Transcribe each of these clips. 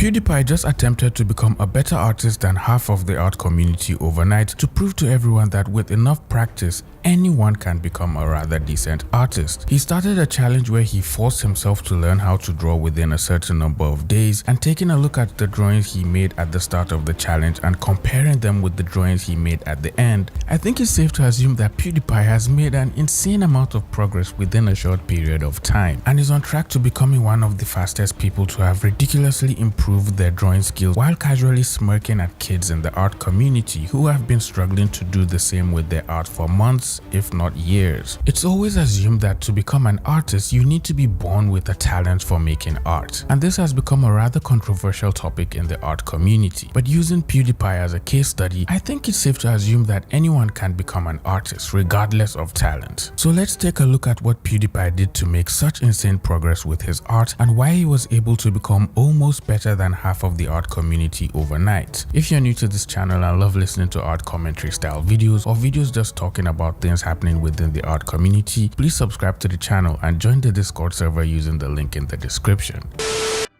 PewDiePie just attempted to become a better artist than half of the art community overnight to prove to everyone that with enough practice, anyone can become a rather decent artist. He started a challenge where he forced himself to learn how to draw within a certain number of days, and taking a look at the drawings he made at the start of the challenge and comparing them with the drawings he made at the end, I think it's safe to assume that PewDiePie has made an insane amount of progress within a short period of time and is on track to becoming one of the fastest people to have ridiculously improved their drawing skills while casually smirking at kids in the art community who have been struggling to do the same with their art for months, if not years. It's always assumed that to become an artist, you need to be born with a talent for making art, and this has become a rather controversial topic in the art community. But using PewDiePie as a case study, I think it's safe to assume that anyone can become an artist regardless of talent. So let's take a look at what PewDiePie did to make such insane progress with his art and why he was able to become almost better than half of the art community overnight. If you're new to this channel and love listening to art commentary style videos or videos just talking about things happening within the art community, please subscribe to the channel and join the Discord server using the link in the description.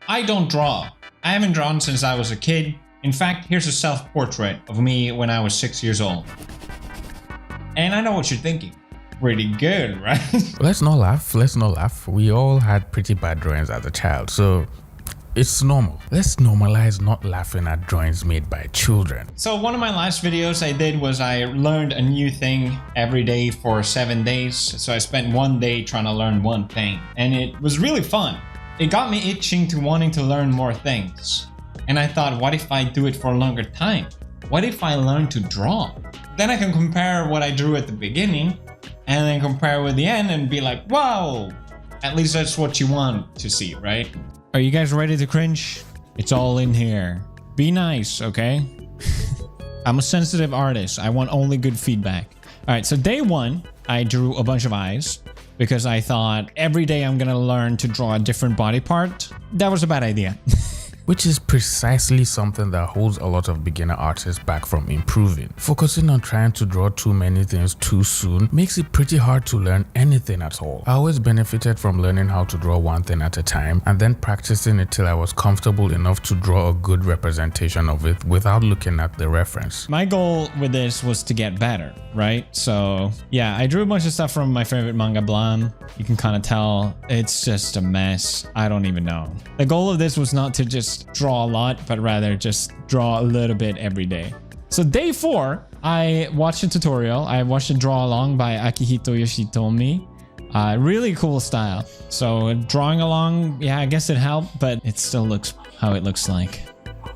I don't draw. I haven't drawn since I was a kid. In fact, here's a self-portrait of me when I was 6 years old. And I know what you're thinking. Pretty good, right? Let's not laugh. We all had pretty bad drawings as a child, so it's normal. Let's normalize not laughing at drawings made by children. So one of my last videos I did was I learned a new thing every day for 7 days. So I spent one day trying to learn one thing, and it was really fun. It got me itching to wanting to learn more things. And I thought, what if I do it for a longer time? What if I learn to draw? Then I can compare what I drew at the beginning and then compare with the end and be like, wow, at least that's what you want to see, right? Are you guys ready to cringe? It's all in here. Be nice, okay? I'm a sensitive artist. I want only good feedback. All right, so day one, I drew a bunch of eyes because I thought every day I'm gonna learn to draw a different body part. That was a bad idea. Which is precisely something that holds a lot of beginner artists back from improving. Focusing on trying to draw too many things too soon makes it pretty hard to learn anything at all. I always benefited from learning how to draw one thing at a time and then practicing it till I was comfortable enough to draw a good representation of it without looking at the reference. My goal with this was to get better, right? So yeah, I drew a bunch of stuff from my favorite manga, Blam. You can kind of tell it's just a mess. I don't even know. The goal of this was not to just draw a lot, but rather just draw a little bit every day. So day 4, I watched a tutorial. I watched a draw along by Akihito Yoshitomi. Really cool style. So drawing along, yeah, I guess it helped, but it still looks how it looks like.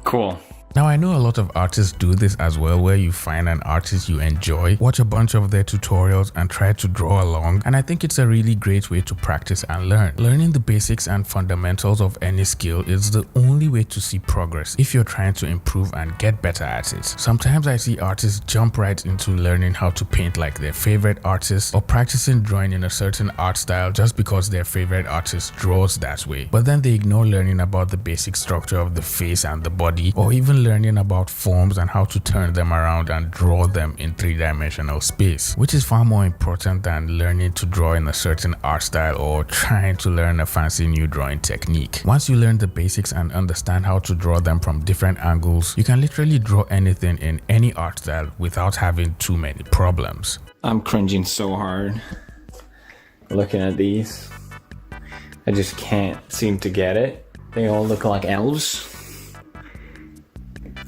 Cool. Now, I know a lot of artists do this as well, where you find an artist you enjoy, watch a bunch of their tutorials and try to draw along, and I think it's a really great way to practice and learn. Learning the basics and fundamentals of any skill is the only way to see progress if you're trying to improve and get better at it. Sometimes I see artists jump right into learning how to paint like their favorite artist or practicing drawing in a certain art style just because their favorite artist draws that way, but then they ignore learning about the basic structure of the face and the body, or even learning about forms and how to turn them around and draw them in 3-dimensional space, which is far more important than learning to draw in a certain art style or trying to learn a fancy new drawing technique. Once you learn the basics and understand how to draw them from different angles, you can literally draw anything in any art style without having too many problems. I'm cringing so hard looking at these. I just can't seem to get it. They all look like elves.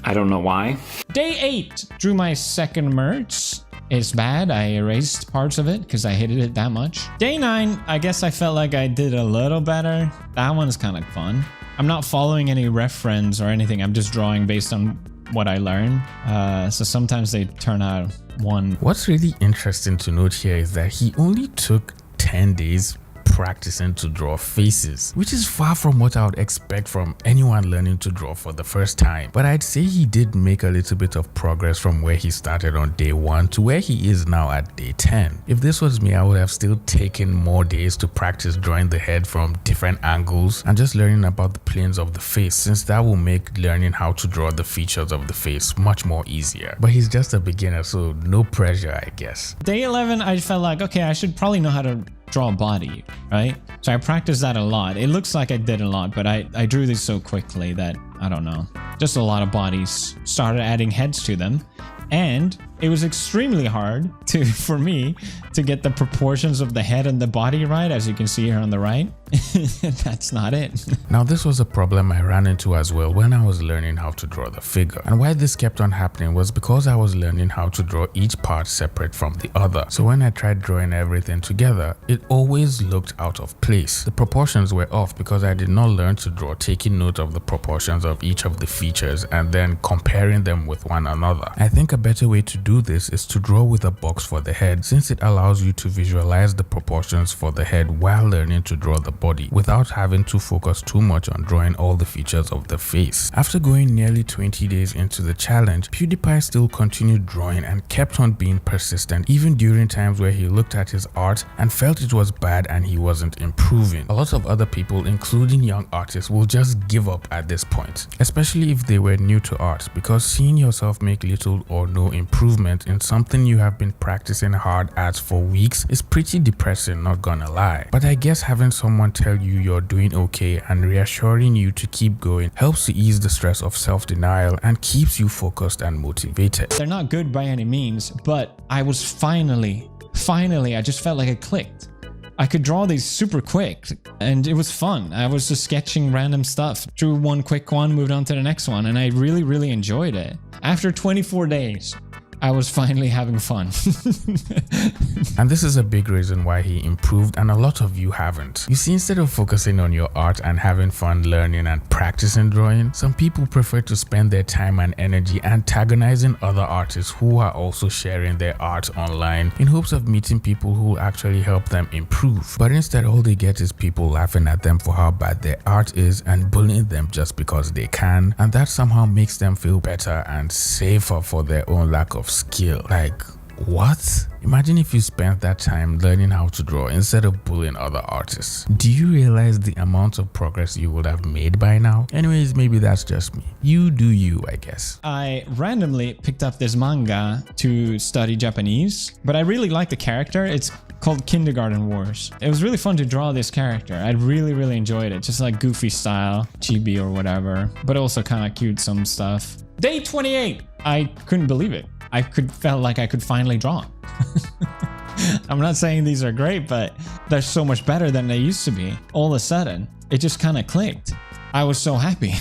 I don't know why. Day 8, drew my second merge. It's bad. I erased parts of it because I hated it that much. Day 9, I guess I felt like I did a little better. That one's kind of fun. I'm not following any reference or anything. I'm just drawing based on what I learn. So sometimes they turn out one. What's really interesting to note here is that he only took 10 days practicing to draw faces, which is far from what I would expect from anyone learning to draw for the first time. But I'd say he did make a little bit of progress from where he started on day 1 to where he is now at day 10. If this was me, I would have still taken more days to practice drawing the head from different angles and just learning about the planes of the face, since that will make learning how to draw the features of the face much more easier. But he's just a beginner, so no pressure, I guess. Day 11, I felt like, okay, I should probably know how to draw a body, right? So I practiced that a lot. It looks like I did a lot, but I drew these so quickly that, I don't know, just a lot of bodies. Started adding heads to them. And it was extremely hard for me to get the proportions of the head and the body right, as you can see here on the right. That's not it. Now this was a problem I ran into as well when I was learning how to draw the figure. And why this kept on happening was because I was learning how to draw each part separate from the other. So when I tried drawing everything together, it always looked out of place. The proportions were off because I did not learn to draw taking note of the proportions of each of the features and then comparing them with one another. I think a better way to do this is to draw with a box for the head, since it allows you to visualize the proportions for the head while learning to draw the body without having to focus too much on drawing all the features of the face. After going nearly 20 days into the challenge, Pewdiepie still continued drawing and kept on being persistent even during times where he looked at his art and felt it was bad and he wasn't improving. A lot of other people, including young artists, will just give up at this point, especially if they were new to art, because seeing yourself make little or no improvement in something you have been practicing hard at for weeks is pretty depressing, not gonna lie. But I guess having someone tell you you're doing okay and reassuring you to keep going helps to ease the stress of self-denial and keeps you focused and motivated. They're not good by any means, but I was finally, I just felt like it clicked. I could draw these super quick and it was fun. I was just sketching random stuff, drew one quick one, moved on to the next one, and I really enjoyed it. After 24 days, I was finally having fun. And this is a big reason why he improved and a lot of you haven't. You see, instead of focusing on your art and having fun learning and practicing drawing, some people prefer to spend their time and energy antagonizing other artists who are also sharing their art online in hopes of meeting people who will actually help them improve. But instead, all they get is people laughing at them for how bad their art is and bullying them just because they can, and that somehow makes them feel better and safer for their own lack of skill. Like, what? Imagine if you spent that time learning how to draw instead of bullying other artists. Do you realize the amount of progress you would have made by now? Anyways, maybe that's just me. You do you, I guess. I randomly picked up this manga to study Japanese, but I really like the character. It's called Kindergarten Wars. It was really fun to draw this character. I really enjoyed it. Just like goofy style, chibi or whatever, but also kind of cute some stuff. Day 28. I couldn't believe it. Felt like I could finally draw. I'm not saying these are great, but they're so much better than they used to be. All of a sudden, it just kind of clicked. I was so happy.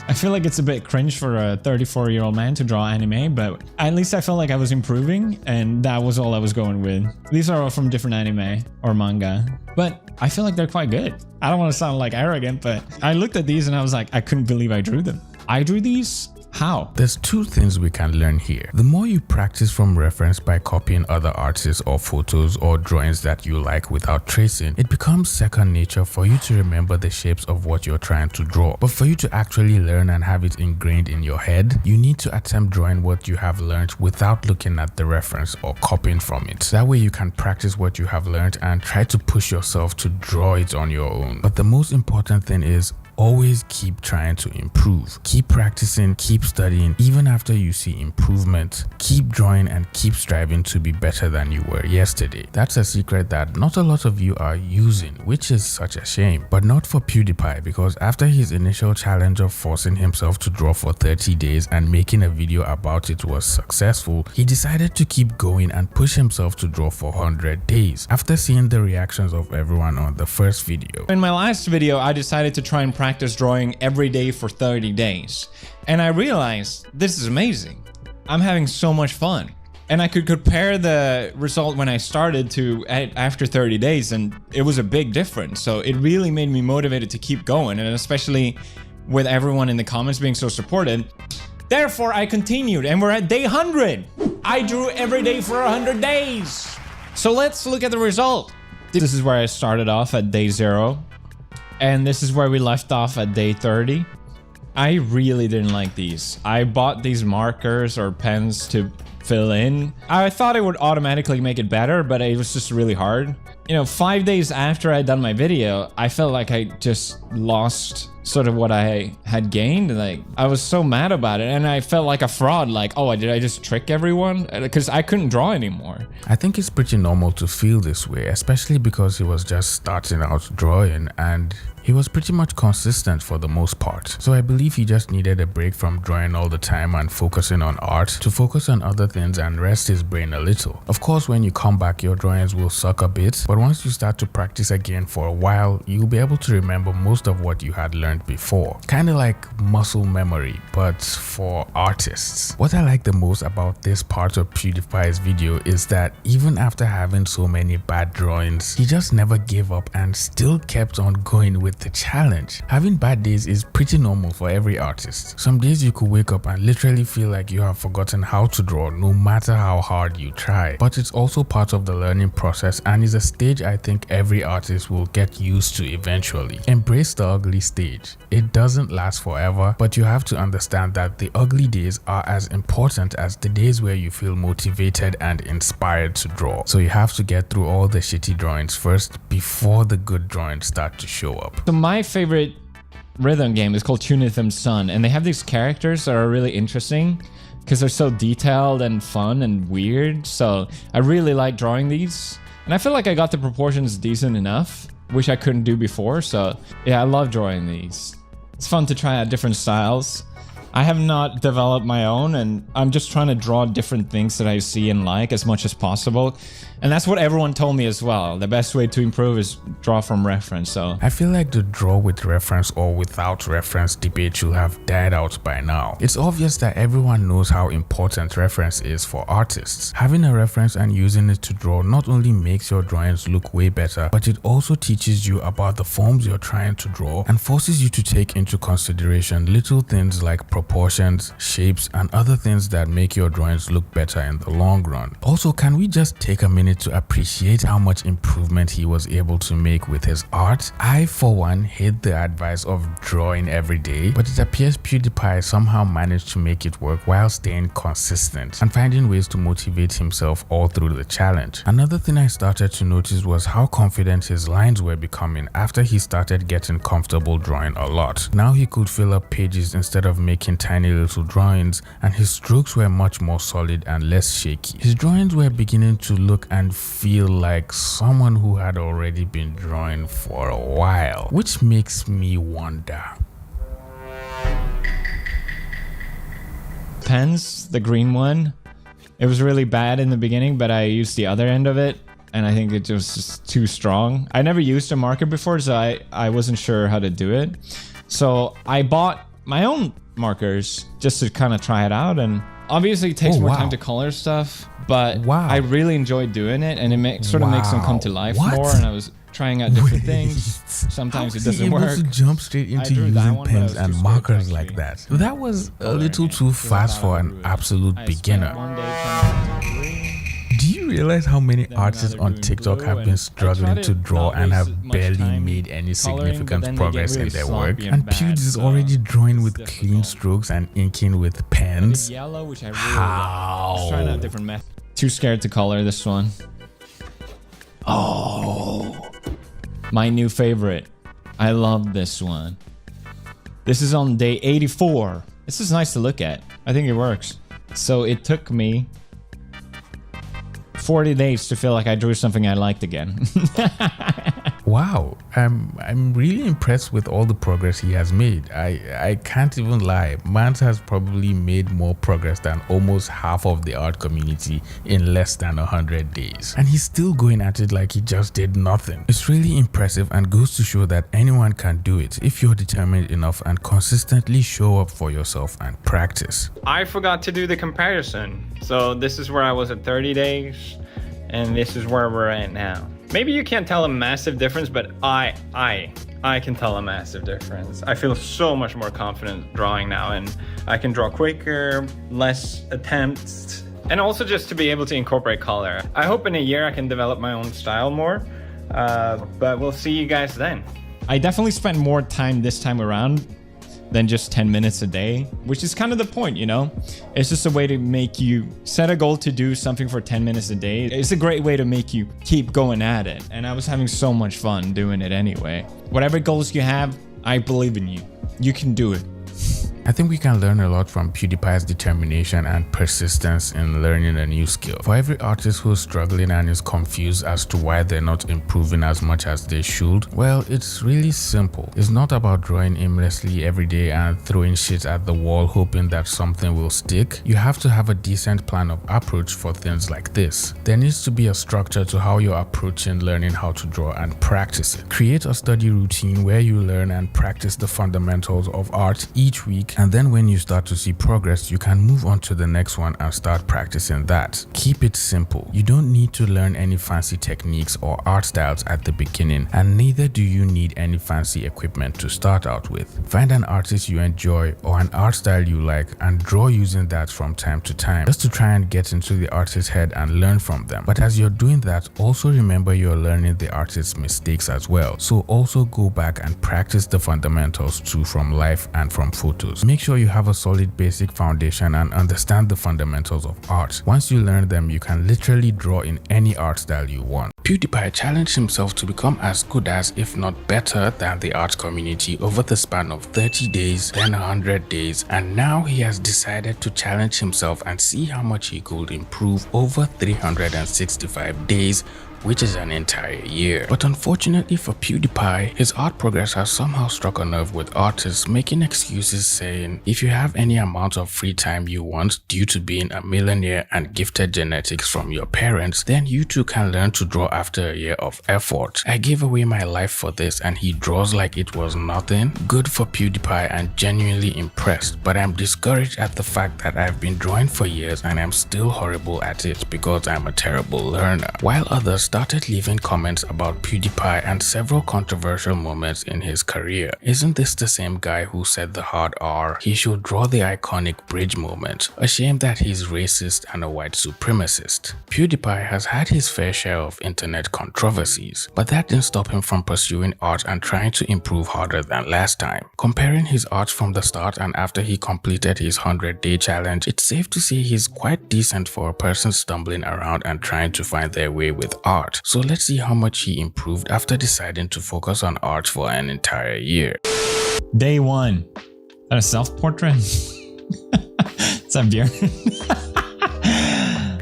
I feel like it's a bit cringe for a 34-year-old man to draw anime, but at least I felt like I was improving, and that was all I was going with. These are all from different anime or manga, but I feel like they're quite good. I don't want to sound like arrogant, but I looked at these and I was like, I couldn't believe I drew them. I drew these? How? There's two things we can learn here. The more you practice from reference by copying other artists or photos or drawings that you like without tracing, it becomes second nature for you to remember the shapes of what you're trying to draw. But for you to actually learn and have it ingrained in your head, you need to attempt drawing what you have learned without looking at the reference or copying from it. That way you can practice what you have learned and try to push yourself to draw it on your own. But the most important thing is always keep trying to improve. Keep practicing, keep studying. Even after you see improvement, keep drawing and keep striving to be better than you were yesterday. That's a secret that not a lot of you are using, which is such a shame. But not for Pewdiepie, because after his initial challenge of forcing himself to draw for 30 days and making a video about it was successful, he decided to keep going and push himself to draw for 100 days after seeing the reactions of everyone on the first video. In my last video, I decided to try and practice drawing every day for 30 days. And I realized this is amazing. I'm having so much fun. And I could compare the result when I started to after 30 days, and it was a big difference. So it really made me motivated to keep going, and especially with everyone in the comments being so supportive. Therefore, I continued, and we're at day 100. I drew every day for 100 days. So let's look at the result. This is where I started off at day 0. And this is where we left off at day 30. I really didn't like these. I bought these markers or pens to fill in. I thought it would automatically make it better, but it was just really hard. You know, 5 days after I'd done my video, I felt like I just lost sort of what I had gained. Like, I was so mad about it, and I felt like a fraud. Like, oh, did I just trick everyone? Because I couldn't draw anymore. I think it's pretty normal to feel this way, especially because he was just starting out drawing and he was pretty much consistent for the most part. So I believe he just needed a break from drawing all the time and focusing on art to focus on other things and rest his brain a little. Of course, when you come back, your drawings will suck a bit, but once you start to practice again for a while, you'll be able to remember most of what you had learned before. Kind of like muscle memory, but for artists. What I like the most about this part of PewDiePie's video is that even after having so many bad drawings, he just never gave up and still kept on going with the challenge. Having bad days is pretty normal for every artist. Some days you could wake up and literally feel like you have forgotten how to draw no matter how hard you try. But it's also part of the learning process and is a stage I think every artist will get used to eventually. Embrace the ugly stage. It doesn't last forever, but you have to understand that the ugly days are as important as the days where you feel motivated and inspired to draw. So you have to get through all the shitty drawings first before the good drawings start to show up. So my favorite rhythm game is called Pewdiepie Sun, and they have these characters that are really interesting because they're so detailed and fun and weird. So I really like drawing these, and I feel like I got the proportions decent enough, which I couldn't do before. So yeah, I love drawing these. It's fun to try out different styles. I have not developed my own, and I'm just trying to draw different things that I see and like as much as possible. And that's what everyone told me as well. The best way to improve is draw from reference. So I feel like the draw with reference or without reference debate should have died out by now. It's obvious that everyone knows how important reference is for artists. Having a reference and using it to draw not only makes your drawings look way better, but it also teaches you about the forms you're trying to draw and forces you to take into consideration little things like proportions, shapes, and other things that make your drawings look better in the long run. Also, can we just take a minute to appreciate how much improvement he was able to make with his art? I, for one, hate the advice of drawing every day, but it appears PewDiePie somehow managed to make it work while staying consistent and finding ways to motivate himself all through the challenge. Another thing I started to notice was how confident his lines were becoming after he started getting comfortable drawing a lot. Now he could fill up pages instead of making tiny little drawings, and his strokes were much more solid and less shaky. His drawings were beginning to look and feel like someone who had already been drawing for a while, which makes me wonder. Pens, the green one, it was really bad in the beginning, but I used the other end of it, and I think it was just too strong. I never used a marker before, so I wasn't sure how to do it. So I bought my own markers just to kind of try it out, and obviously it takes more time to color stuff, but I really enjoyed doing it, and it sort of makes them come to life more. And I was trying out different things. Sometimes it doesn't work. To jump straight into using pens and markers like that. That was a little too fast for an absolute beginner. Do you realize how many artists on TikTok have been struggling to draw and have barely made any significant progress in their work? And Pewd is already drawing with clean strokes and inking with pens. How? Too scared to color this one. Oh, my new favorite. I love this one. This is on day 84. This is nice to look at. I think it works. So it took me 40 days to feel like I drew something I liked again. Wow, I'm really impressed with all the progress he has made. I can't even lie. Mans has probably made more progress than almost half of the art community in less than 100 days. And he's still going at it like he just did nothing. It's really impressive and goes to show that anyone can do it if you're determined enough and consistently show up for yourself and practice. I forgot to do the comparison. So this is where I was at 30 days, and this is where we're at now. Maybe you can't tell a massive difference, but I can tell a massive difference. I feel so much more confident drawing now, and I can draw quicker, less attempts, and also just to be able to incorporate color. I hope in a year I can develop my own style more, but we'll see you guys then. I definitely spent more time this time around than just 10 minutes a day, which is kind of the point, you know? It's just a way to make you set a goal to do something for 10 minutes a day. It's a great way to make you keep going at it. And I was having so much fun doing it anyway. Whatever goals you have, I believe in you. You can do it. I think we can learn a lot from PewDiePie's determination and persistence in learning a new skill. For every artist who's struggling and is confused as to why they're not improving as much as they should, well, it's really simple. It's not about drawing aimlessly every day and throwing shit at the wall hoping that something will stick. You have to have a decent plan of approach for things like this. There needs to be a structure to how you're approaching learning how to draw and practice it. Create a study routine where you learn and practice the fundamentals of art each week, and then when you start to see progress, you can move on to the next one and start practicing that. Keep it simple. You don't need to learn any fancy techniques or art styles at the beginning, and neither do you need any fancy equipment to start out with. Find an artist you enjoy or an art style you like and draw using that from time to time, just to try and get into the artist's head and learn from them. But as you're doing that, also remember you're learning the artist's mistakes as well. So also go back and practice the fundamentals too, from life and from photos. Make sure you have a solid basic foundation and understand the fundamentals of art. Once you learn them, you can literally draw in any art style you want. PewDiePie challenged himself to become as good as, if not better than, the art community over the span of 30 days, then 100 days, and now he has decided to challenge himself and see how much he could improve over 365 days, which is an entire year. But unfortunately for PewDiePie, his art progress has somehow struck a nerve with artists making excuses saying, if you have any amount of free time you want due to being a millionaire and gifted genetics from your parents, then you too can learn to draw after a year of effort. I gave away my life for this and he draws like it was nothing. Good for PewDiePie and genuinely impressed, but I'm discouraged at the fact that I've been drawing for years and I'm still horrible at it because I'm a terrible learner. While others started leaving comments about PewDiePie and several controversial moments in his career. Isn't this the same guy who said the hard R? He should draw the iconic bridge moment. A shame that he's racist and a white supremacist. PewDiePie has had his fair share of internet controversies, but that didn't stop him from pursuing art and trying to improve harder than last time. Comparing his art from the start and after he completed his 100-day challenge, it's safe to say he's quite decent for a person stumbling around and trying to find their way with art. So let's see how much he improved after deciding to focus on art for an entire year. Day 1. A self-portrait? It's a beer.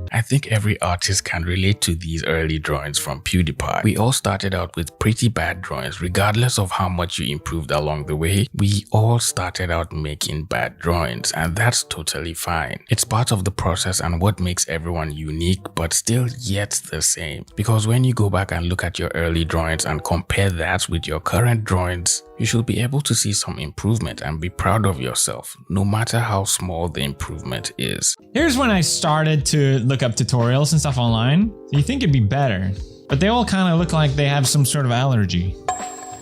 I think every artist can relate to these early drawings from PewDiePie. We all started out with pretty bad drawings. Regardless of how much you improved along the way, we all started out making bad drawings, and that's totally fine. It's part of the process and what makes everyone unique, but still yet the same. Because when you go back and look at your early drawings and compare that with your current drawings, you should be able to see some improvement and be proud of yourself, no matter how small the improvement is. Here's when I started to look up tutorials and stuff online. You think it'd be better, but they all kind of look like they have some sort of allergy.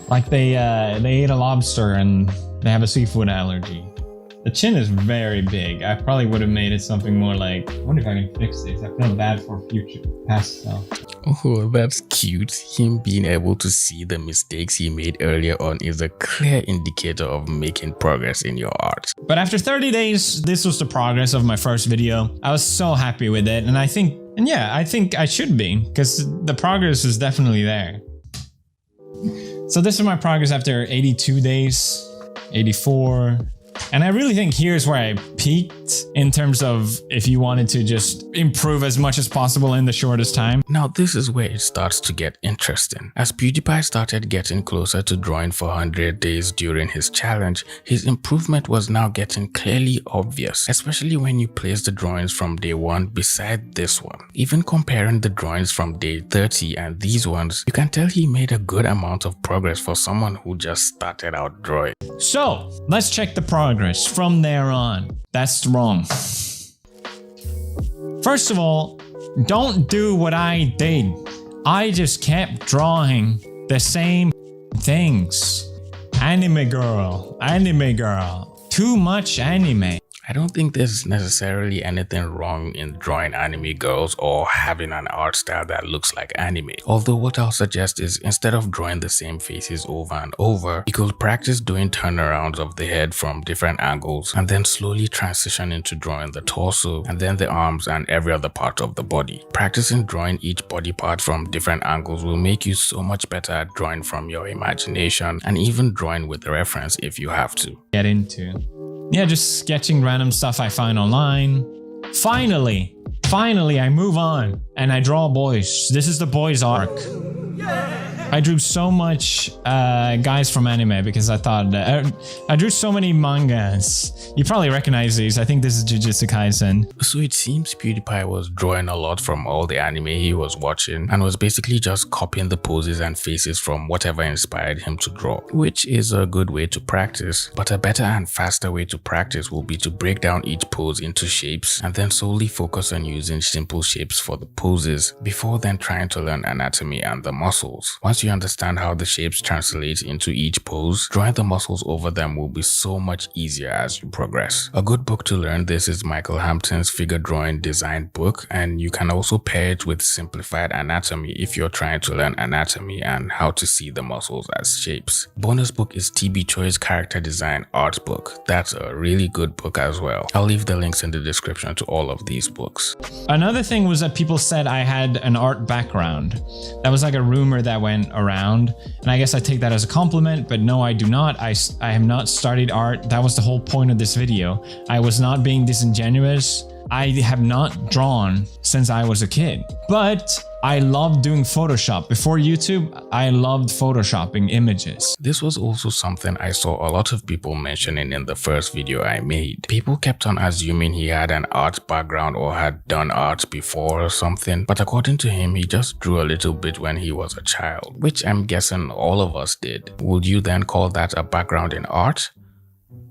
Like they ate a lobster and they have a seafood allergy. The chin is very big. I probably would have made it something more like, I wonder if I can fix this. I feel bad for future past stuff. Oh, that's cute. Him being able to see the mistakes he made earlier on is a clear indicator of making progress in your art. But after 30 days, this was the progress of my first video. I was so happy with it, and I think I should be, because the progress is definitely there. So this is my progress after 82 days, 84. And I really think here's where I peaked in terms of if you wanted to just improve as much as possible in the shortest time. Now this is where it starts to get interesting. As PewDiePie started getting closer to drawing for 100 days during his challenge, his improvement was now getting clearly obvious, especially when you place the drawings from day 1 beside this one. Even comparing the drawings from day 30 and these ones, you can tell he made a good amount of progress for someone who just started out drawing. So let's check the progress from there on. That's wrong. First of all, don't do what I did. I just kept drawing the same things. Anime girl, too much anime. I don't think there's necessarily anything wrong in drawing anime girls or having an art style that looks like anime. Although what I'll suggest is instead of drawing the same faces over and over, you could practice doing turnarounds of the head from different angles and then slowly transition into drawing the torso and then the arms and every other part of the body. Practicing drawing each body part from different angles will make you so much better at drawing from your imagination and even drawing with reference if you have to. Get into. Yeah, just sketching random stuff I find online. Finally, I move on and I draw boys. This is the boys arc. I drew so much guys from anime because I thought I drew so many mangas. You probably recognize these. I think this is Jujutsu Kaisen. So it seems PewDiePie was drawing a lot from all the anime he was watching and was basically just copying the poses and faces from whatever inspired him to draw, which is a good way to practice. But a better and faster way to practice will be to break down each pose into shapes and then solely focus on using simple shapes for the poses before then trying to learn anatomy and the muscles. Once you understand how the shapes translate into each pose, drawing the muscles over them will be so much easier as you progress. A good book to learn this is Michael Hampton's Figure Drawing Design book, and you can also pair it with Simplified Anatomy if you're trying to learn anatomy and how to see the muscles as shapes. Bonus book is TB Choi's Character Design Art book. That's a really good book as well. I'll leave the links in the description to all of these books. Another thing was that people said I had an art background. That was like a rumor that went around, and I guess I take that as a compliment, but no, I do not. I have not studied art. That was the whole point of this video. I was not being disingenuous. I have not drawn since I was a kid, but I loved doing Photoshop. Before YouTube, I loved photoshopping images. This was also something I saw a lot of people mentioning in the first video I made. People kept on assuming he had an art background or had done art before or something, but according to him, he just drew a little bit when he was a child, which I'm guessing all of us did. Would you then call that a background in art?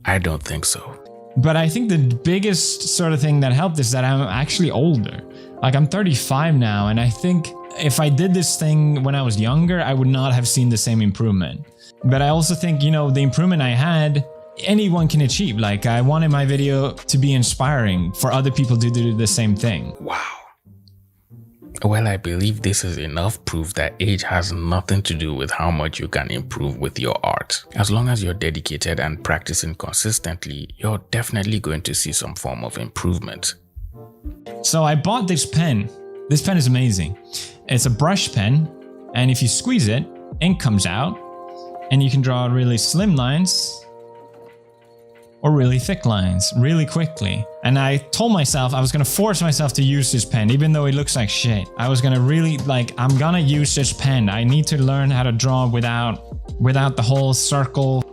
I don't think so. But I think the biggest sort of thing that helped is that I'm actually older. Like I'm 35 now, and I think if I did this thing when I was younger, I would not have seen the same improvement. But I also think, you know, the improvement I had, anyone can achieve. Like I wanted my video to be inspiring for other people to do the same thing. Wow. Well, I believe this is enough proof that age has nothing to do with how much you can improve with your art. As long as you're dedicated and practicing consistently, you're definitely going to see some form of improvement. So I bought this pen. This pen is amazing. It's a brush pen, and if you squeeze it, ink comes out, and you can draw really slim lines or really thick lines really quickly. And I told myself I was gonna force myself to use this pen, even though it looks like shit. I was gonna really, I'm gonna use this pen. I need to learn how to draw without the whole circle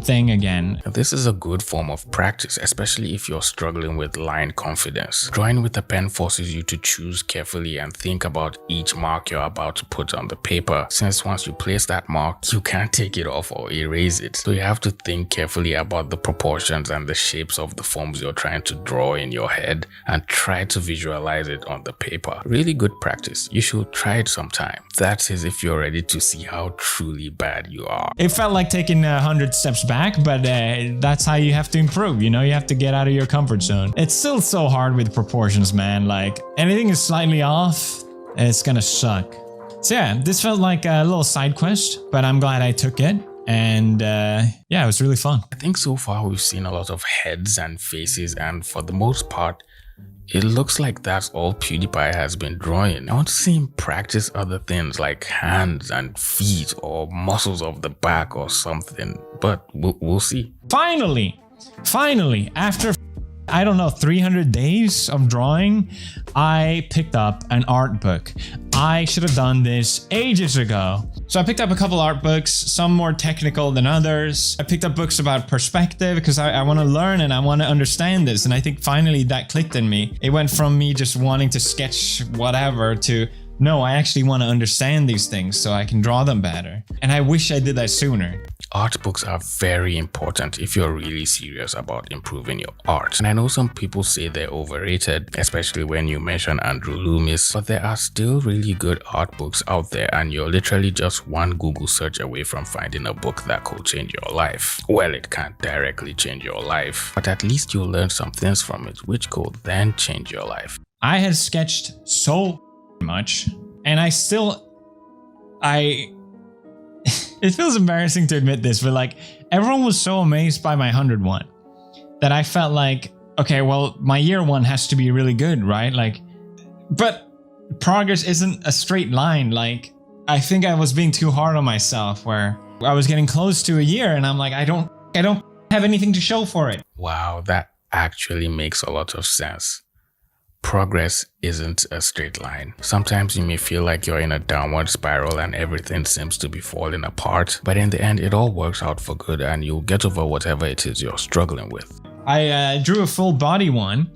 thing again. This is a good form of practice, especially if you're struggling with line confidence. Drawing with a pen forces you to choose carefully and think about each mark you're about to put on the paper, since once you place that mark, you can't take it off or erase it. So you have to think carefully about the proportions and the shapes of the forms you're trying to draw in your head and try to visualize it on the paper. Really good practice. You should try it sometime. That is if you're ready to see how truly bad you are. It felt like taking 100 steps back, but that's how you have to improve, you know? You have to get out of your comfort zone. It's still so hard with proportions, man. Like, anything is slightly off, it's gonna suck. So yeah, this felt like a little side quest, but I'm glad I took it. And yeah, it was really fun. I think so far we've seen a lot of heads and faces, and for the most part, it looks like that's all PewDiePie has been drawing. I want to see him practice other things like hands and feet or muscles of the back or something, but we'll see. Finally, after I don't know, 300 days of drawing, I picked up an art book. I should have done this ages ago. So I picked up a couple art books, some more technical than others. I picked up books about perspective because I want to learn and I want to understand this. And I think finally that clicked in me. It went from me just wanting to sketch whatever to, no, I actually want to understand these things so I can draw them better. And I wish I did that sooner. Art books are very important if you're really serious about improving your art. And I know some people say they're overrated, especially when you mention Andrew Loomis, but there are still really good art books out there, and you're literally just one Google search away from finding a book that could change your life. Well, it can't directly change your life, but at least you'll learn some things from it which could then change your life. I had sketched so much, and it feels embarrassing to admit this, but like everyone was so amazed by my 101 that I felt like, okay, well, my year one has to be really good, right? Like, but progress isn't a straight line. Like, I think I was being too hard on myself, where I was getting close to a year and I'm like, I don't have anything to show for it. Wow, that actually makes a lot of sense. Progress isn't a straight line. Sometimes you may feel like you're in a downward spiral and everything seems to be falling apart, but in the end it all works out for good and you'll get over whatever it is you're struggling with. I drew a full body one,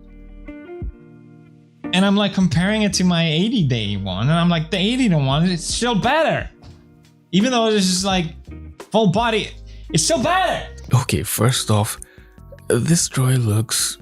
and I'm like comparing it to my 80-day one, and I'm like, the 80-day one, it's still better. Even though it's just like full body, it's still better. Okay, first off, this drawing looks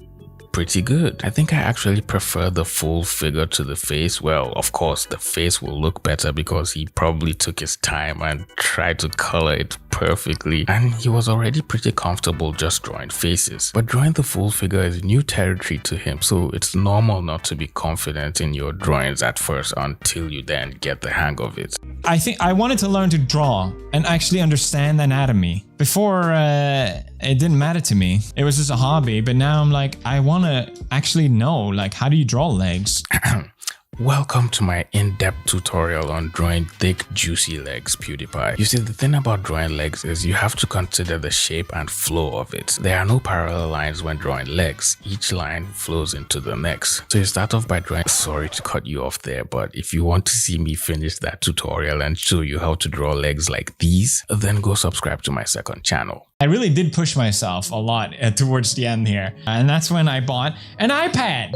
pretty good. I think I actually prefer the full figure to the face. Well, of course, the face will look better because he probably took his time and tried to color it perfectly, and he was already pretty comfortable just drawing faces. But drawing the full figure is new territory to him, so it's normal not to be confident in your drawings at first until you then get the hang of it. I think I wanted to learn to draw and actually understand anatomy. Before, it didn't matter to me. It was just a hobby, but now I'm like, I want to actually know, like, how do you draw legs? Welcome to my in-depth tutorial on drawing thick, juicy legs, Pewdiepie. You see, the thing about drawing legs is you have to consider the shape and flow of it. There are no parallel lines when drawing legs. Each line flows into the next. So you start off by drawing... Sorry to cut you off there, but if you want to see me finish that tutorial and show you how to draw legs like these, then go subscribe to my second channel. I really did push myself a lot towards the end here. And that's when I bought an iPad.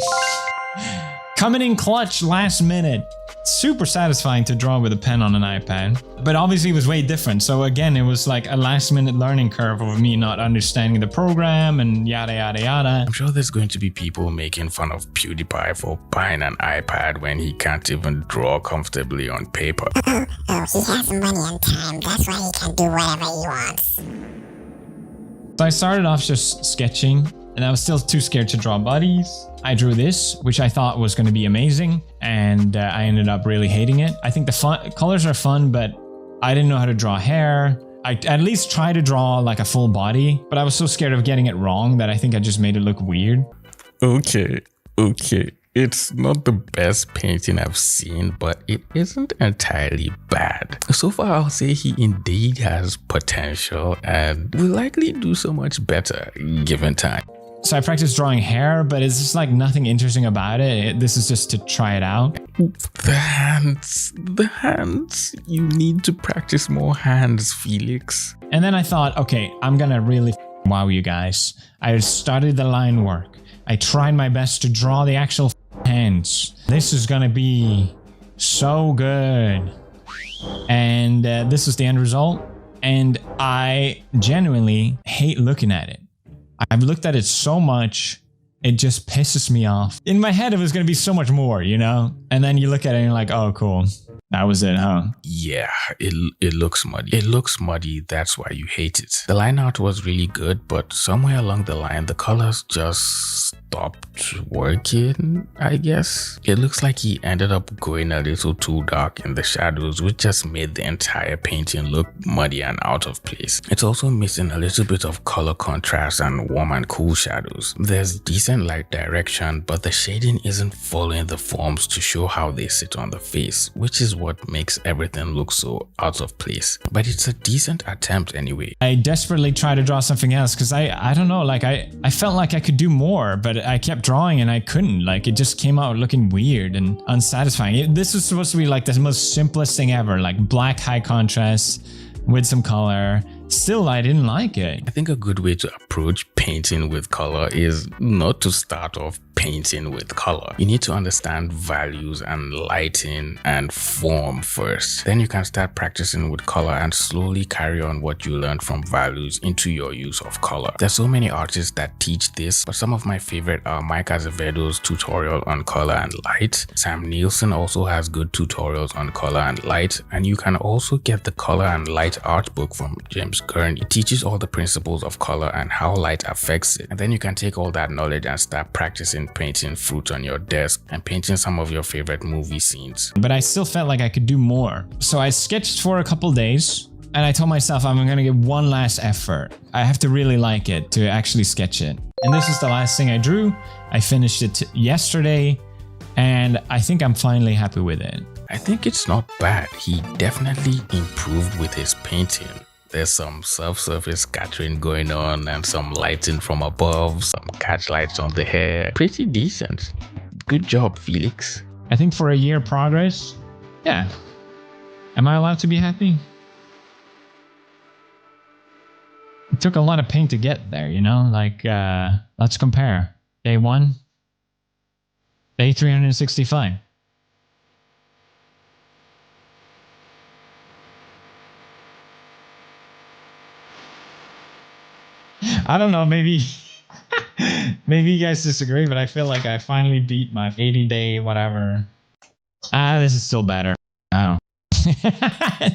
Coming in clutch last minute. Super satisfying to draw with a pen on an iPad. But obviously it was way different. So again, it was like a last minute learning curve of me not understanding the program and yada yada yada. I'm sure there's going to be people making fun of Pewdiepie for buying an iPad when he can't even draw comfortably on paper. Oh, he has money and time. That's why he can do whatever he wants. So I started off just sketching, and I was still too scared to draw bodies. I drew this, which I thought was going to be amazing, and I ended up really hating it. I think the colors are fun, but I didn't know how to draw hair. I at least tried to draw like a full body, but I was so scared of getting it wrong that I think I just made it look weird. Okay. It's not the best painting I've seen, but it isn't entirely bad. So far, I'll say he indeed has potential and will likely do so much better given time. So I practiced drawing hair, but it's just like nothing interesting about it. This is just to try it out. The hands. You need to practice more hands, Felix. And then I thought, okay, I'm gonna really wow you guys. I started the line work. I tried my best to draw the actual hands. This is gonna be so good. And this is the end result. And I genuinely hate looking at it. I've looked at it so much, it just pisses me off. In my head, it was going to be so much more, you know? And then you look at it and you're like, oh, cool. That was it, huh? Yeah, it looks muddy. It looks muddy, that's why you hate it. The line art was really good, but somewhere along the line, the colors just stopped working, I guess. It looks like he ended up going a little too dark in the shadows, which just made the entire painting look muddy and out of place. It's also missing a little bit of color contrast and warm and cool shadows. There's decent light direction, but the shading isn't following the forms to show how they sit on the face, which is what makes everything look so out of place. But it's a decent attempt anyway. I desperately tried to draw something else because I don't know, like I felt like I could do more, but I kept drawing and I couldn't. Like it just came out looking weird and unsatisfying. This was supposed to be like the most simplest thing ever, like black high contrast with some color, still I didn't like it. I think a good way to approach painting with color is not to start off painting with color. You need to understand values and lighting and form first. Then you can start practicing with color and slowly carry on what you learned from values into your use of color. There's so many artists that teach this, but some of my favorite are Mike Azevedo's tutorial on color and light. Sam Nielsen also has good tutorials on color and light, and you can also get the color and light art book from James Gurney. It teaches all the principles of color and how light affects it. And then you can take all that knowledge and start practicing painting fruit on your desk and painting some of your favorite movie scenes. But I still felt like I could do more. So I sketched for a couple days and I told myself I'm gonna give one last effort. I have to really like it to actually sketch it. And this is the last thing I drew. I finished it yesterday and I think I'm finally happy with it. I think it's not bad. He definitely improved with his painting. There's some subsurface scattering going on and some lighting from above, some catch lights on the hair. Pretty decent. Good job, Felix. I think for a year progress, yeah. Am I allowed to be happy? It took a lot of paint to get there, you know? Like, let's compare. Day 1, day 365. I don't know, maybe maybe you guys disagree, but I feel like I finally beat my 80-day whatever. This is still better. I don't know.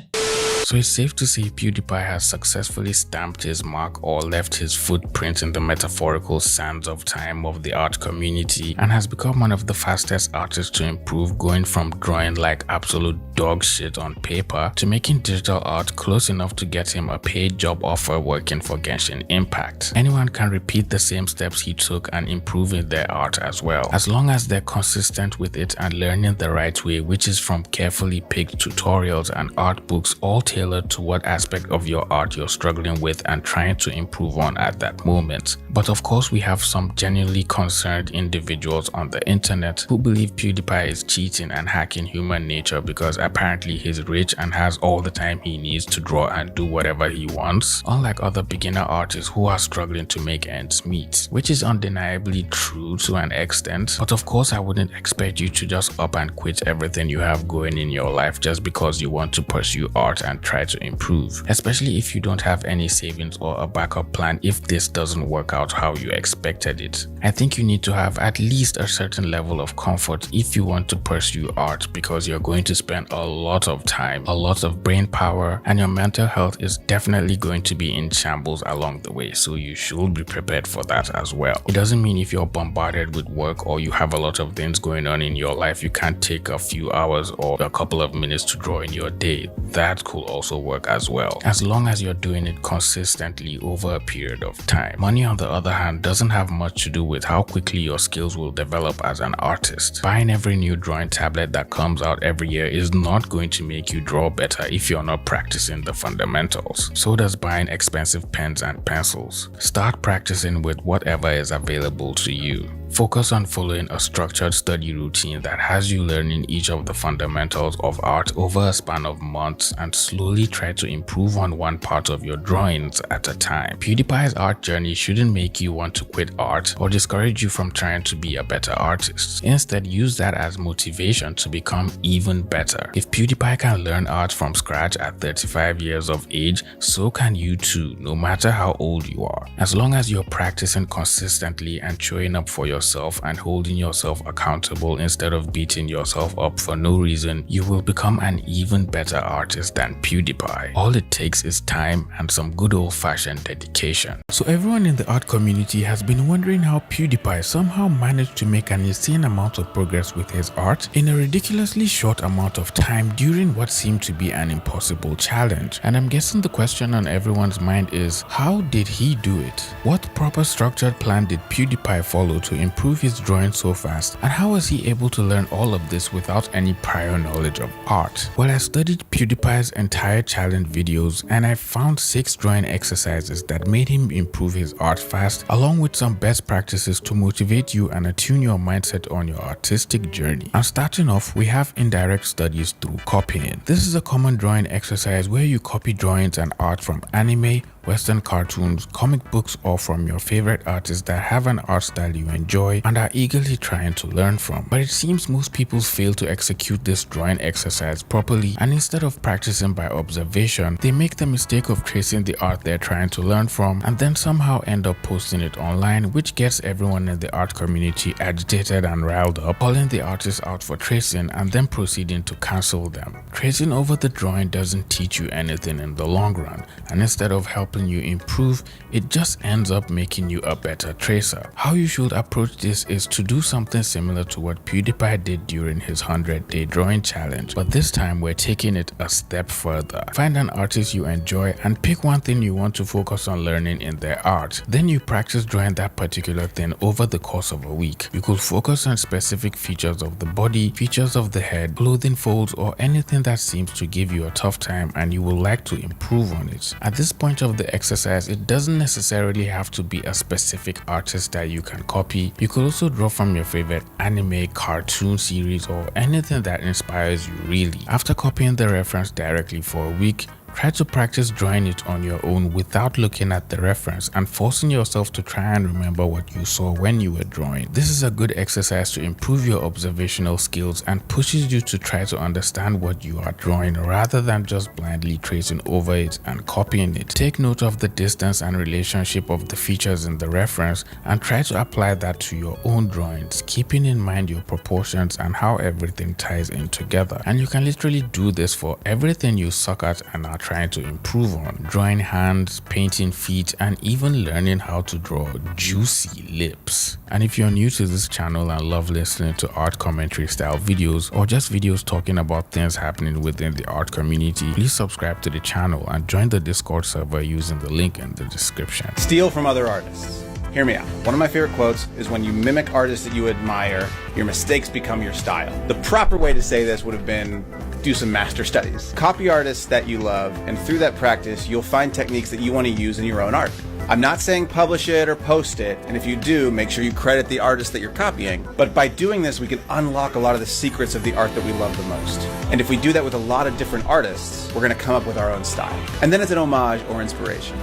So it's safe to say PewDiePie has successfully stamped his mark or left his footprint in the metaphorical sands of time of the art community and has become one of the fastest artists to improve, going from drawing like absolute dog shit on paper to making digital art close enough to get him a paid job offer working for Genshin Impact. Anyone can repeat the same steps he took and improve in their art as well, as long as they're consistent with it and learning the right way, which is from carefully picked tutorials and art books all tailored to what aspect of your art you're struggling with and trying to improve on at that moment. But of course, we have some genuinely concerned individuals on the internet who believe PewDiePie is cheating and hacking human nature because apparently he's rich and has all the time he needs to draw and do whatever he wants, unlike other beginner artists who are struggling to make ends meet, which is undeniably true to an extent. But of course, I wouldn't expect you to just up and quit everything you have going in your life just because you want to pursue art and try to improve, especially if you don't have any savings or a backup plan if this doesn't work out how you expected it. I think you need to have at least a certain level of comfort if you want to pursue art, because you're going to spend a lot of time, a lot of brain power, and your mental health is definitely going to be in shambles along the way, so you should be prepared for that as well. It doesn't mean if you're bombarded with work or you have a lot of things going on in your life, you can't take a few hours or a couple of minutes to draw in your day. That could also work as well, as long as you're doing it consistently over a period of time. Money, on the other hand, doesn't have much to do with how quickly your skills will develop as an artist. Buying every new drawing tablet that comes out every year is not going to make you draw better if you're not practicing the fundamentals. So does buying expensive pens and pencils. Start practicing with whatever is available to you. Focus on following a structured study routine that has you learning each of the fundamentals of art over a span of months and slowly try to improve on one part of your drawings at a time. PewDiePie's art journey shouldn't make you want to quit art or discourage you from trying to be a better artist. Instead, use that as motivation to become even better. If PewDiePie can learn art from scratch at 35 years of age, so can you too, no matter how old you are. As long as you're practicing consistently and showing up for yourself and holding yourself accountable instead of beating yourself up for no reason, you will become an even better artist than PewDiePie. All it takes is time and some good old-fashioned dedication. So everyone in the art community has been wondering how PewDiePie somehow managed to make an insane amount of progress with his art in a ridiculously short amount of time during what seemed to be an impossible challenge. And I'm guessing the question on everyone's mind is, how did he do it? What proper structured plan did PewDiePie follow to improve his drawing so fast, and how was he able to learn all of this without any prior knowledge of art? Well, I studied PewDiePie's entire challenge videos and I found 6 drawing exercises that made him improve his art fast, along with some best practices to motivate you and attune your mindset on your artistic journey. And starting off, we have indirect studies through copying. This is a common drawing exercise where you copy drawings and art from anime, Western cartoons, comic books, or from your favorite artists that have an art style you enjoy and are eagerly trying to learn from. But it seems most people fail to execute this drawing exercise properly, and instead of practicing by observation, they make the mistake of tracing the art they're trying to learn from and then somehow end up posting it online, which gets everyone in the art community agitated and riled up, calling the artists out for tracing and then proceeding to cancel them. Tracing over the drawing doesn't teach you anything in the long run, and instead of helping you improve, it just ends up making you a better tracer. How you should approach this is to do something similar to what PewDiePie did during his 100-day drawing challenge, but this time we're taking it a step further. Find an artist you enjoy and pick one thing you want to focus on learning in their art. Then you practice drawing that particular thing over the course of a week. You could focus on specific features of the body, features of the head, clothing folds, or anything that seems to give you a tough time and you would like to improve on it. At this point of the exercise, it doesn't necessarily have to be a specific artist that you can copy. You could also draw from your favorite anime, cartoon series, or anything that inspires you really. After copying the reference directly for a week, try to practice drawing it on your own without looking at the reference and forcing yourself to try and remember what you saw when you were drawing. This is a good exercise to improve your observational skills and pushes you to try to understand what you are drawing rather than just blindly tracing over it and copying it. Take note of the distance and relationship of the features in the reference and try to apply that to your own drawings, keeping in mind your proportions and how everything ties in together. And you can literally do this for everything you suck at and are trying to improve on: drawing hands, painting feet, and even learning how to draw juicy lips. And if you're new to this channel and love listening to art commentary style videos or just videos talking about things happening within the art community, please subscribe to the channel and join the Discord server using the link in the description. Steal from other artists. Hear me out. One of my favorite quotes is, when you mimic artists that you admire, your mistakes become your style. The proper way to say this would have been, do some master studies. Copy artists that you love, and through that practice, you'll find techniques that you want to use in your own art. I'm not saying publish it or post it, and if you do, make sure you credit the artist that you're copying. But by doing this, we can unlock a lot of the secrets of the art that we love the most. And if we do that with a lot of different artists, we're going to come up with our own style. And then it's an homage or inspiration,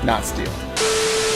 not steal.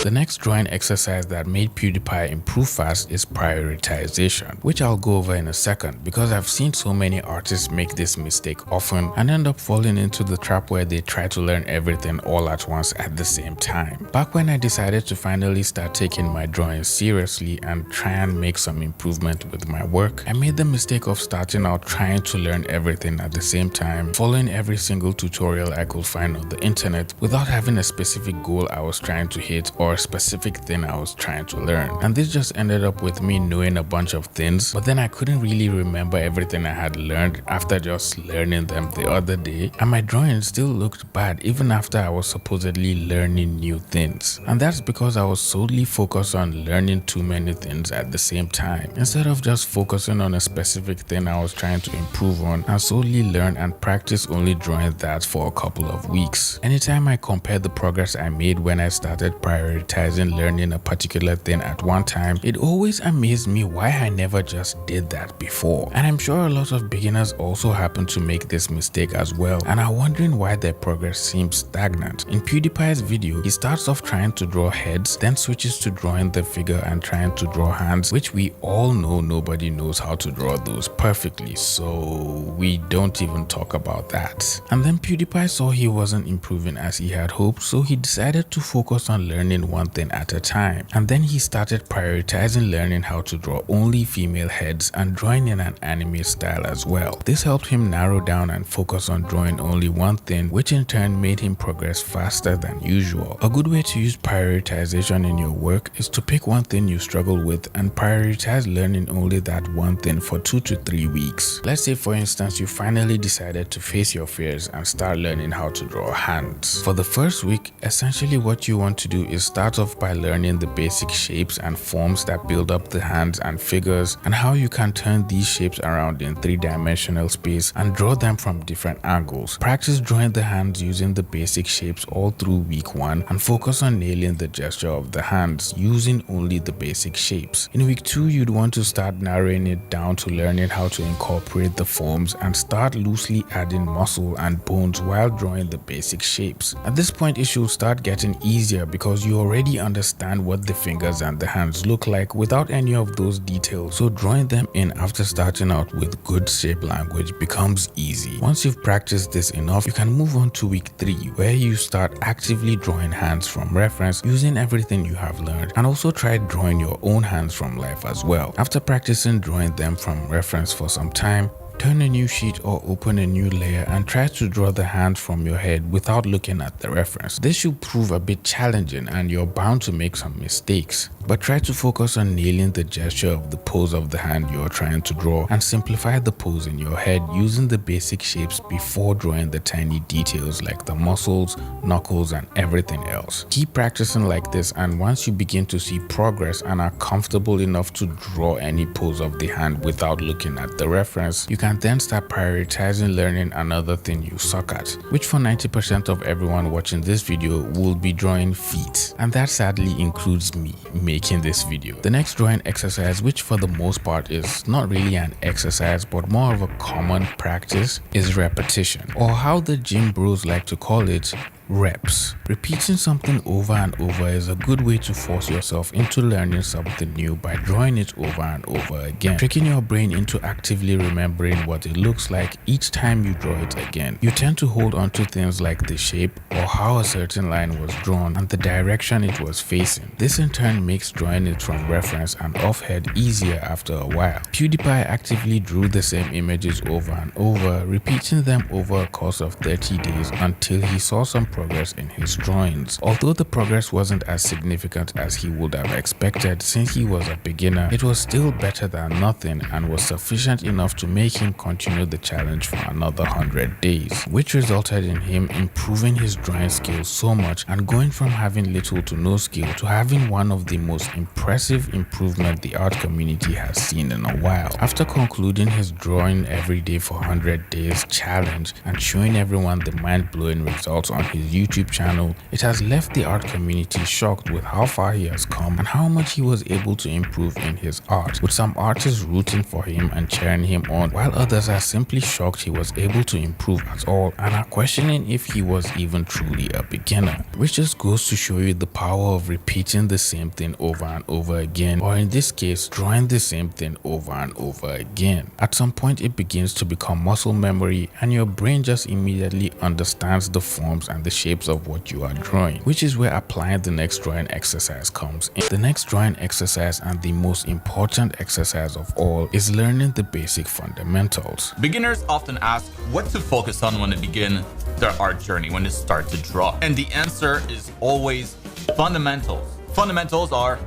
The next drawing exercise that made PewDiePie improve fast is prioritization, which I'll go over in a second because I've seen so many artists make this mistake often and end up falling into the trap where they try to learn everything all at once at the same time. Back when I decided to finally start taking my drawing seriously and try and make some improvement with my work, I made the mistake of starting out trying to learn everything at the same time, following every single tutorial I could find on the internet without having a specific goal I was trying to hit or a specific thing I was trying to learn. And this just ended up with me knowing a bunch of things, but then I couldn't really remember everything I had learned after just learning them the other day, and my drawing still looked bad even after I was supposedly learning new things. And that's because I was solely focused on learning too many things at the same time, instead of just focusing on a specific thing I was trying to improve on and solely learn and practice only drawing that for a couple of weeks. Anytime I compare the progress I made when I started prioritizing learning a particular thing at one time, it always amazed me why I never just did that before. And I'm sure a lot of beginners also happen to make this mistake as well and are wondering why their progress seems stagnant. In PewDiePie's video, he starts off trying to draw heads, then switches to drawing the figure and trying to draw hands, which we all know nobody knows how to draw those perfectly, so we don't even talk about that. And then PewDiePie saw he wasn't improving as he had hoped, so he decided to focus on learning one thing at a time. And then he started prioritizing learning how to draw only female heads and drawing in an anime style as well. This helped him narrow down and focus on drawing only one thing, which in turn made him progress faster than usual. A good way to use prioritization in your work is to pick one thing you struggle with and prioritize learning only that one thing for 2 to 3 weeks. Let's say, for instance, you finally decided to face your fears and start learning how to draw hands. For the first week, essentially what you want to do is start off by learning the basic shapes and forms that build up the hands and figures, and how you can turn these shapes around in three-dimensional space and draw them from different angles. Practice drawing the hands using the basic shapes all through week 1 and focus on nailing the gesture of the hands using only the basic shapes. In week 2, you'd want to start narrowing it down to learning how to incorporate the forms and start loosely adding muscle and bones while drawing the basic shapes. At this point, it should start getting easier because you already understand what the fingers and the hands look like without any of those details, so drawing them in after starting out with good shape language becomes easy. Once you've practiced this enough, you can move on to week 3, where you start actively drawing hands from reference using everything you have learned, and also try drawing your own hands from life as well. After practicing drawing them from reference for some time, turn a new sheet or open a new layer and try to draw the hands from your head without looking at the reference. This should prove a bit challenging and you're bound to make some mistakes, but try to focus on nailing the gesture of the pose of the hand you're trying to draw and simplify the pose in your head using the basic shapes before drawing the tiny details like the muscles, knuckles, and everything else. Keep practicing like this, and once you begin to see progress and are comfortable enough to draw any pose of the hand without looking at the reference, you can then start prioritizing learning another thing you suck at, which for 90% of everyone watching this video will be drawing feet, and that sadly includes me making this video. The next drawing exercise, which for the most part is not really an exercise but more of a common practice, is repetition, or how the gym bros like to call it, reps. Repeating something over and over is a good way to force yourself into learning something new by drawing it over and over again, tricking your brain into actively remembering what it looks like each time you draw it again. You tend to hold on to things like the shape or how a certain line was drawn and the direction it was facing. This in turn makes drawing it from reference and off-head easier after a while. Pewdiepie actively drew the same images over and over, repeating them over a course of 30 days until he saw some progress in his drawings. Although the progress wasn't as significant as he would have expected since he was a beginner, it was still better than nothing and was sufficient enough to make him continue the challenge for another 100 days, which resulted in him improving his drawing skills so much and going from having little to no skill to having one of the most impressive improvements the art community has seen in a while. After concluding his drawing every day for 100 days challenge and showing everyone the mind-blowing results on his YouTube channel, it has left the art community shocked with how far he has come and how much he was able to improve in his art, with some artists rooting for him and cheering him on, while others are simply shocked he was able to improve at all and are questioning if he was even truly a beginner, which just goes to show you the power of repeating the same thing over and over again, or in this case, drawing the same thing over and over again. At some point, it begins to become muscle memory and your brain just immediately understands the forms and the shapes of what you are drawing, which is where applying the next drawing exercise comes in. The next drawing exercise, and the most important exercise of all, is learning the basic fundamentals. Beginners often ask what to focus on when they begin their art journey, when they start to draw. And the answer is always fundamentals. Fundamentals are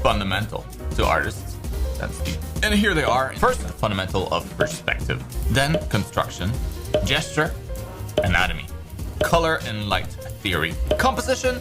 fundamental to artists. That's deep. And here they are. First, the fundamental of perspective. Then construction, gesture, anatomy, color and light theory, composition,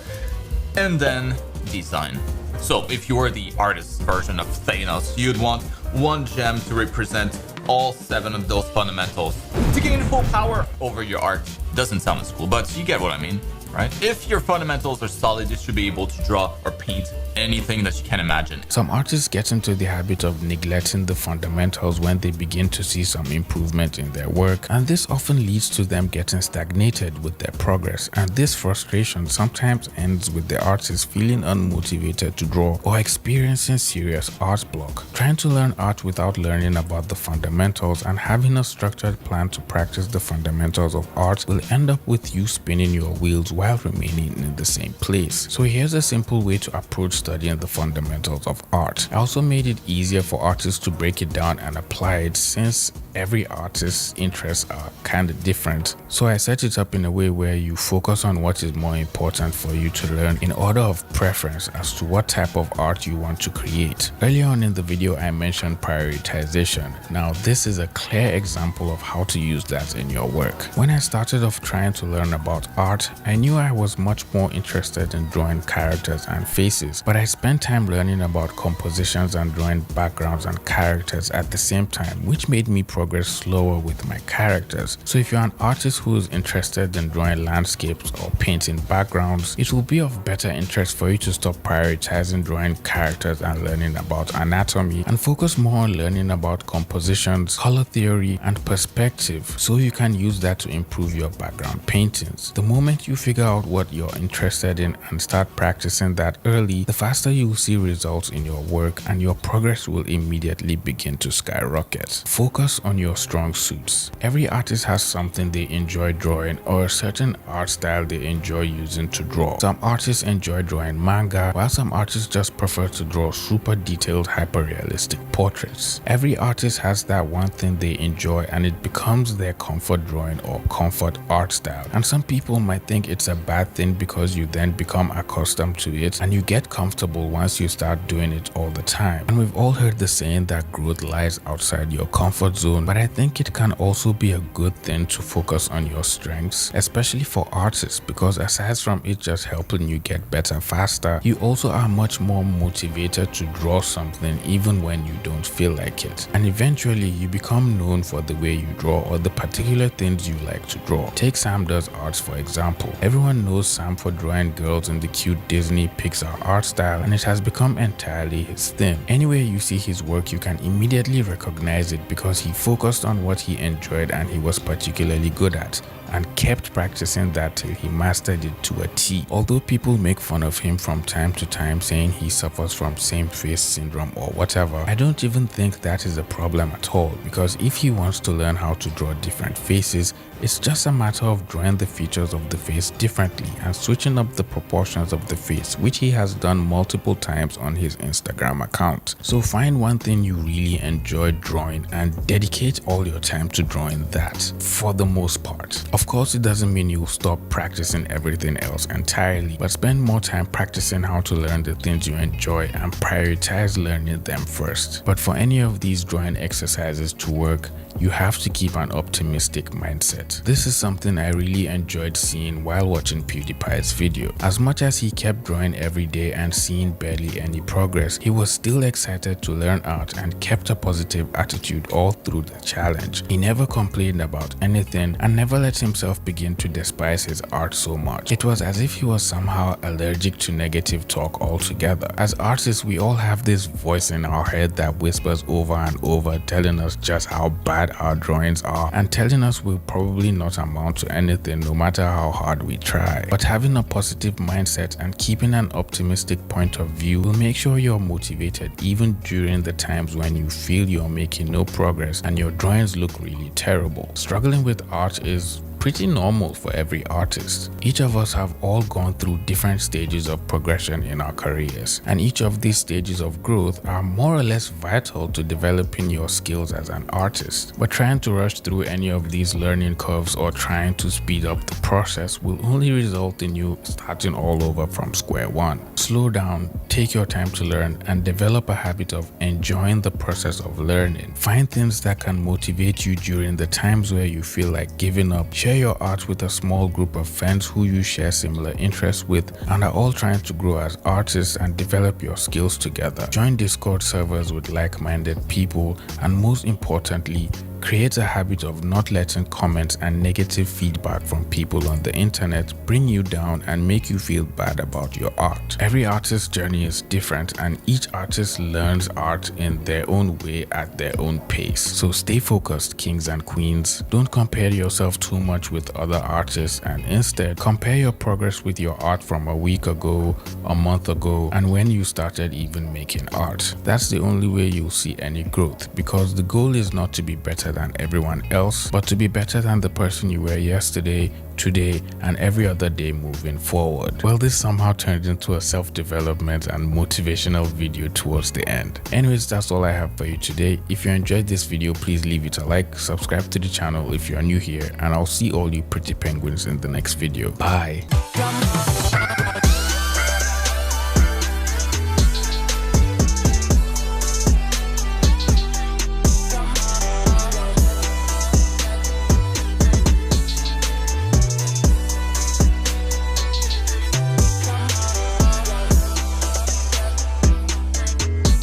and then design. So if you were the artist's version of Thanos, you'd want one gem to represent all 7 of those fundamentals to gain full power over your art. Doesn't sound as cool, but you get what I mean, right? If your fundamentals are solid, you should be able to draw or paint anything that you can imagine. Some artists get into the habit of neglecting the fundamentals when they begin to see some improvement in their work, and this often leads to them getting stagnated with their progress, and this frustration sometimes ends with the artist feeling unmotivated to draw or experiencing serious art block. Trying to learn art without learning about the fundamentals and having a structured plan to practice the fundamentals of art will end up with you spinning your wheels while remaining in the same place. So here's a simple way to approach studying the fundamentals of art. I also made it easier for artists to break it down and apply it, since every artist's interests are kind of different. So I set it up in a way where you focus on what is more important for you to learn in order of preference as to what type of art you want to create. Earlier on in the video, I mentioned prioritization. Now, this is a clear example of how to use that in your work. When I started off trying to learn about art, I knew I was much more interested in drawing characters and faces, but I spent time learning about compositions and drawing backgrounds and characters at the same time, which made me progress slower with my characters. So if you're an artist who is interested in drawing landscapes or painting backgrounds, it will be of better interest for you to stop prioritizing drawing characters and learning about anatomy and focus more on learning about compositions, color theory, and perspective, so you can use that to improve your background paintings. The moment you figure out what you're interested in and start practicing that early, the faster you will see results in your work and your progress will immediately begin to skyrocket. Focus on your strong suits. Every artist has something they enjoy drawing or a certain art style they enjoy using to draw. Some artists enjoy drawing manga, while some artists just prefer to draw super detailed, hyper-realistic portraits. Every artist has that one thing they enjoy and it becomes their comfort drawing or comfort art style. And some people might think it's a bad thing because you then become accustomed to it and you get comfortable once you start doing it all the time. And we've all heard the saying that growth lies outside your comfort zone, but I think it can also be a good thing to focus on your strengths, especially for artists, because aside from it just helping you get better faster, you also are much more motivated to draw something even when you don't feel like it. And eventually you become known for the way you draw or the particular things you like to draw. Take Sam Does Arts for example. Everyone knows Sam for drawing girls in the cute Disney Pixar art style, and it has become entirely his thing. Anywhere you see his work, you can immediately recognize it because he focused on what he enjoyed and he was particularly good at, and kept practicing that till he mastered it to a T. Although people make fun of him from time to time saying he suffers from same face syndrome or whatever, I don't even think that is a problem at all, because if he wants to learn how to draw different faces, it's just a matter of drawing the features of the face differently and switching up the proportions of the face, which he has done multiple times on his Instagram account. So find one thing you really enjoy drawing and dedicate all your time to drawing that for the most part. Of course, it doesn't mean you'll stop practicing everything else entirely, but spend more time practicing how to learn the things you enjoy and prioritize learning them first. But for any of these drawing exercises to work, you have to keep an optimistic mindset. This is something I really enjoyed seeing while watching Pewdiepie's video. As much as he kept drawing every day and seeing barely any progress, he was still excited to learn art and kept a positive attitude all through the challenge. He never complained about anything and never let himself begin to despise his art so much. It was as if he was somehow allergic to negative talk altogether. As artists, we all have this voice in our head that whispers over and over, telling us just how bad our drawings are and telling us we'll probably not amount to anything no matter how hard we try. But having a positive mindset and keeping an optimistic point of view will make sure you're motivated even during the times when you feel you're making no progress and your drawings look really terrible. Struggling with art is pretty normal for every artist. Each of us have all gone through different stages of progression in our careers, and each of these stages of growth are more or less vital to developing your skills as an artist. But trying to rush through any of these learning curves or trying to speed up the process will only result in you starting all over from square one. Slow down, take your time to learn, and develop a habit of enjoying the process of learning. Find things that can motivate you during the times where you feel like giving up. Share your art with a small group of friends who you share similar interests with and are all trying to grow as artists and develop your skills together. Join Discord servers with like-minded people, and most importantly, create a habit of not letting comments and negative feedback from people on the internet bring you down and make you feel bad about your art. Every artist's journey is different, and each artist learns art in their own way at their own pace. So stay focused, kings and queens. Don't compare yourself too much with other artists, and instead compare your progress with your art from a week ago, a month ago, and when you started even making art. That's the only way you'll see any growth, because the goal is not to be better better than everyone else, but to be better than the person you were yesterday, today, and every other day moving forward. Well, this somehow turned into a self-development and motivational video towards the end. Anyways, that's all I have for you today. If you enjoyed this video, please leave it a like, subscribe to the channel if you are new here, and I'll see all you pretty penguins in the next video. Bye.